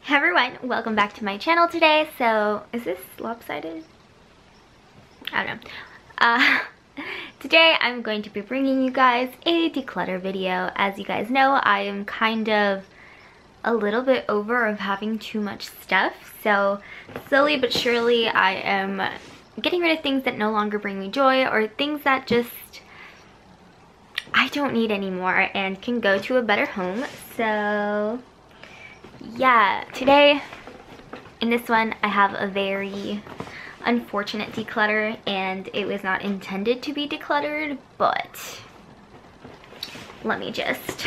Hey everyone, welcome back to my channel today. So, is this lopsided? I don't know. Today I'm going to be bringing you guys a declutter video. As you guys know, I am kind of a little bit over of having too much stuff. So, slowly but surely I am getting rid of things that no longer bring me joy or things that just I don't need anymore and can go to a better home. So yeah, today in this one I have a very unfortunate declutter, and it was not intended to be decluttered, but let me just,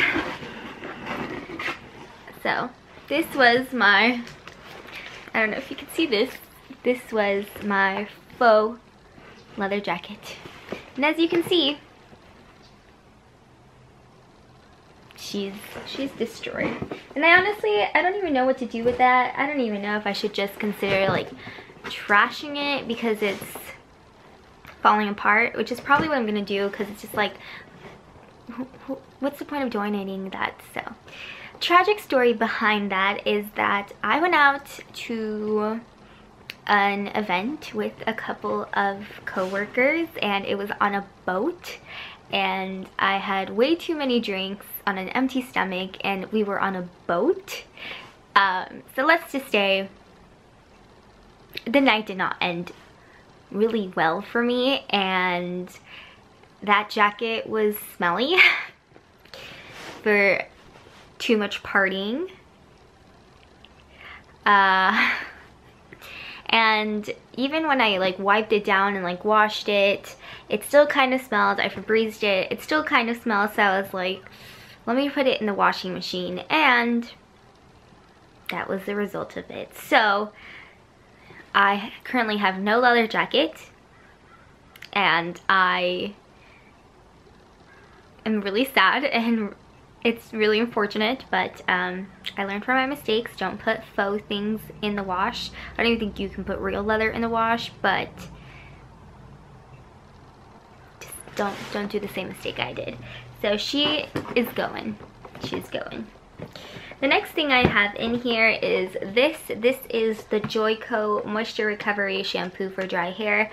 so this was my, I don't know if you can see this was my faux leather jacket, and as you can see, she's destroyed. And I don't even know what to do with that. I don't even know if I should just consider like trashing it because it's falling apart, which is probably what I'm gonna do, because it's just like, what's the point of donating that? So, tragic story behind that is that I went out to an event with a couple of co-workers, and it was on a boat, and I had way too many drinks on an empty stomach, and we were on a boat. So let's just say the night did not end really well for me, and that jacket was smelly for too much partying. And even when I like wiped it down and like washed it, it still kind of smelled. I Febrezed it, it still kind of smells. So I was like, let me put it in the washing machine, and that was the result of it. So I currently have no leather jacket, and I am really sad, and it's really unfortunate, but I learned from my mistakes. Don't put faux things in the wash. I don't even think you can put real leather in the wash, but just don't do the same mistake I did. So she is going. She's going. The next thing I have in here is this. This is the Joico Moisture Recovery Shampoo for dry hair.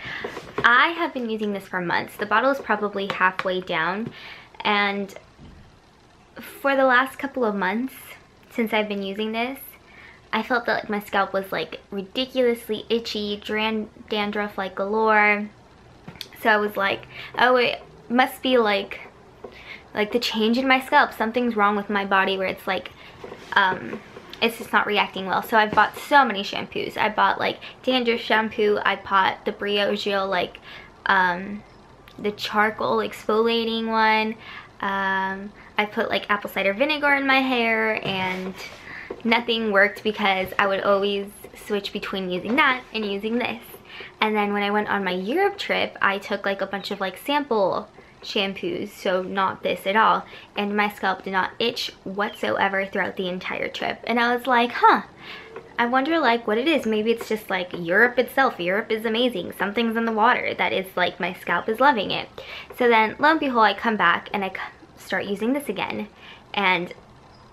I have been using this for months. The bottle is probably halfway down, and for the last couple of months since I've been using this, I felt that like my scalp was like ridiculously itchy, dandruff like galore. So I was like, oh, it must be like the change in my scalp. Something's wrong with my body where it's like it's just not reacting well. So I bought so many shampoos. I bought like dandruff shampoo, I bought the Briogeo like the charcoal exfoliating one. I put like apple cider vinegar in my hair, and nothing worked because I would always switch between using that and using this. And then when I went on my Europe trip, I took like a bunch of like sample shampoos, so not this at all, and my scalp did not itch whatsoever throughout the entire trip. And I was like, huh, I wonder like what it is. Maybe it's just like Europe itself. Europe is amazing. Something's in the water that is like my scalp is loving it. So then lo and behold, I come back and I start using this again, and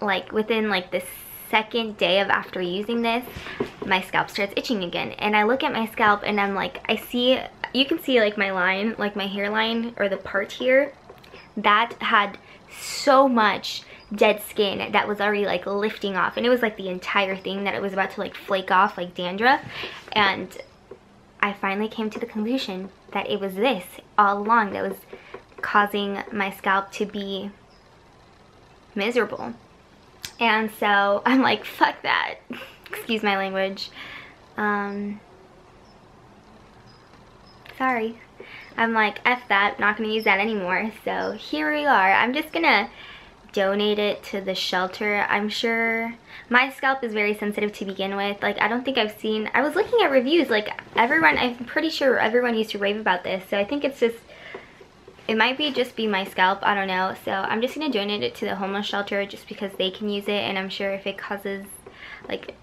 like within like the second day of after using this, my scalp starts itching again. And I look at my scalp and I'm like, you can see like my line, like my hairline, or the part here that had so much dead skin that was already like lifting off, and it was like the entire thing that it was about to like flake off like dandruff. And I finally came to the conclusion that it was this all along that was causing my scalp to be miserable. And so I'm like, fuck that. Excuse my language. Sorry. I'm like, F that, not gonna use that anymore. So here we are. I'm just gonna donate it to the shelter. I'm sure my scalp is very sensitive to begin with. Like, I don't think I've seen, I was looking at reviews, like everyone, I'm pretty sure everyone used to rave about this. So I think it's just, it might just be my scalp, I don't know. So I'm just gonna donate it to the homeless shelter just because they can use it, and I'm sure if it causes, like,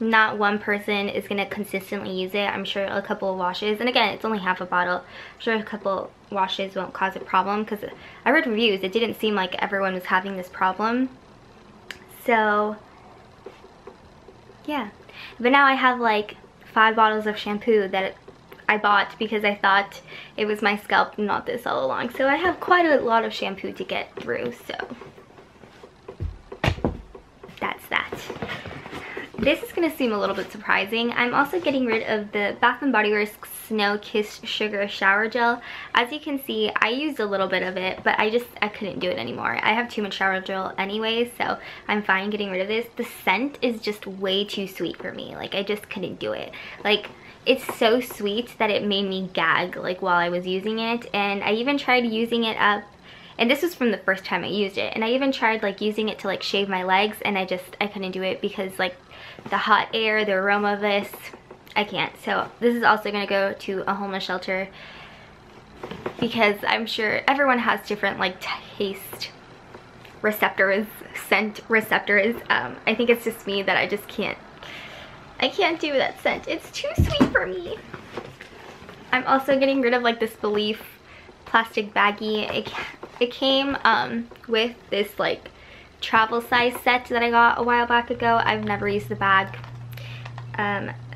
not one person is gonna consistently use it. I'm sure a couple of washes, and again, it's only half a bottle. I'm sure a couple washes won't cause a problem, because I read reviews, it didn't seem like everyone was having this problem. So yeah. But now I have like 5 bottles of shampoo that I bought because I thought it was my scalp, not this all along. So I have quite a lot of shampoo to get through, so that's that. This is going to seem a little bit surprising. I'm also getting rid of the Bath & Body Works Snow Kiss Sugar Shower Gel. As you can see, I used a little bit of it, but I couldn't do it anymore. I have too much shower gel anyway, so I'm fine getting rid of this. The scent is just way too sweet for me. Like, I just couldn't do it. Like, it's so sweet that it made me gag, like, while I was using it. And I even tried using it up, and this was from the first time I used it, and I even tried, like, using it to, like, shave my legs, and I couldn't do it because, like, the hot air, the aroma of this, I can't. So this is also going to go to a homeless shelter because I'm sure everyone has different, like, taste receptors, scent receptors. I think it's just me that I can't do that scent. It's too sweet for me. I'm also getting rid of, like, this Belief plastic baggie. It came with this, like, travel size set that I got a while back ago. I've never used the bag.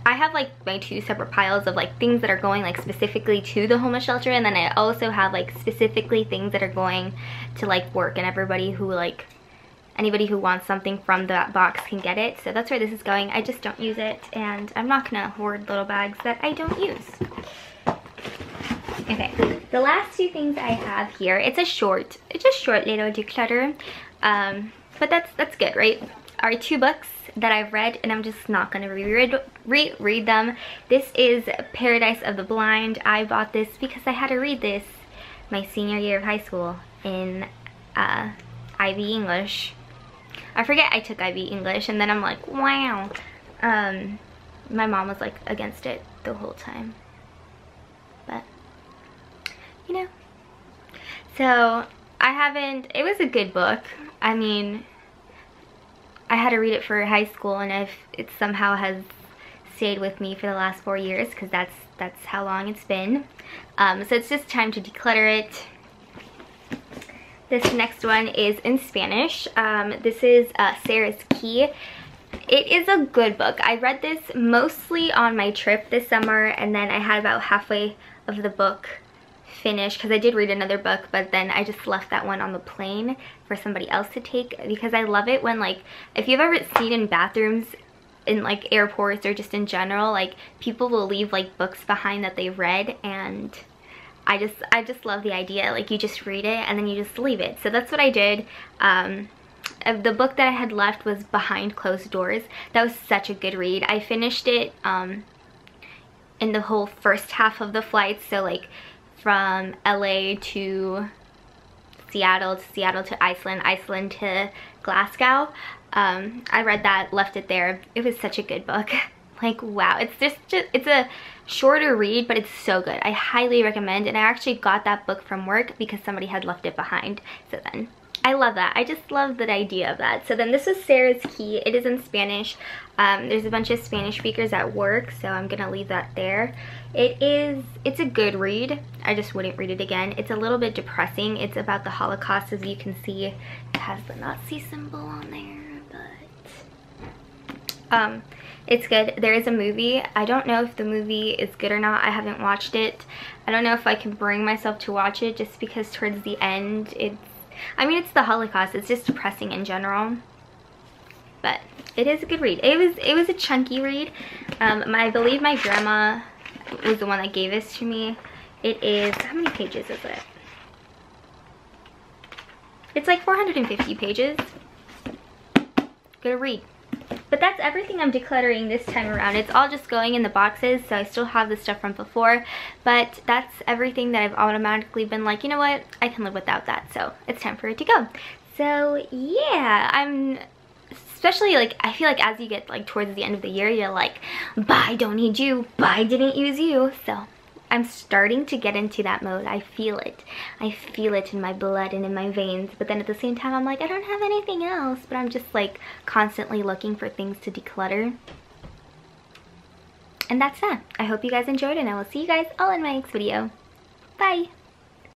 I have, like, my 2 separate piles of, like, things that are going, like, specifically to the homeless shelter, and then I also have, like, specifically things that are going to, like, work, and everybody who, like, anybody who wants something from that box can get it. So that's where this is going. I just don't use it, and I'm not gonna hoard little bags that I don't use. Okay, the last 2 things I have here, it's a short little declutter, but that's good, right? Are 2 books that I've read, and I'm just not gonna reread them. This is Paradise of the Blind. I bought this because I had to read this my senior year of high school in IB English. I forget I took IB English, and then I'm like, wow. My mom was, like, against it the whole time, but you know. So it was a good book. I mean, I had to read it for high school, and if it somehow has stayed with me for the last 4 years, because that's how long it's been. So it's just time to declutter it. This next one is in Spanish. This is Sarah's Key. It is a good book. I read this mostly on my trip this summer, and then I had about halfway of the book finished because I did read another book, but then I just left that one on the plane for somebody else to take, because I love it when, like, if you've ever seen in bathrooms in, like, airports or just in general, like, people will leave, like, books behind that they've read, and I just love the idea. Like, you just read it and then you just leave it. So that's what I did. The book that I had left was Behind Closed Doors. That was such a good read. I finished it in the whole first half of the flight, so, like, from LA to Seattle to Iceland to Glasgow. I read that, left it there. It was such a good book. Like, wow, it's a shorter read, but it's so good. I highly recommend, and I actually got that book from work because somebody had left it behind. So then I love that. I just love the idea of that. So then this is Sarah's Key. It is in Spanish. There's a bunch of Spanish speakers at work, so I'm gonna leave that there. It's a good read. I just wouldn't read it again. It's a little bit depressing. It's about the Holocaust, as you can see. It has the Nazi symbol on there, but it's good. There is a movie. I don't know if the movie is good or not. I haven't watched it. I don't know if I can bring myself to watch it, just because towards the end I mean, it's the Holocaust. It's just depressing in general. But it is a good read. It was a chunky read. I believe my grandma was the one that gave this to me. It is, how many pages is it? It's like 450 pages. Good read. But that's everything I'm decluttering this time around. It's all just going in the boxes, so I still have the stuff from before, but that's everything that I've automatically been like, you know what, I can live without that, so it's time for it to go. So yeah, especially, like, I feel like as you get, like, towards the end of the year, you're like, bye, don't need you, bye, didn't use you. So I'm starting to get into that mode. I feel it. I feel it in my blood and in my veins. But then at the same time, I'm like, I don't have anything else. But I'm just, like, constantly looking for things to declutter. And that's that. I hope you guys enjoyed, and I will see you guys all in my next video. Bye!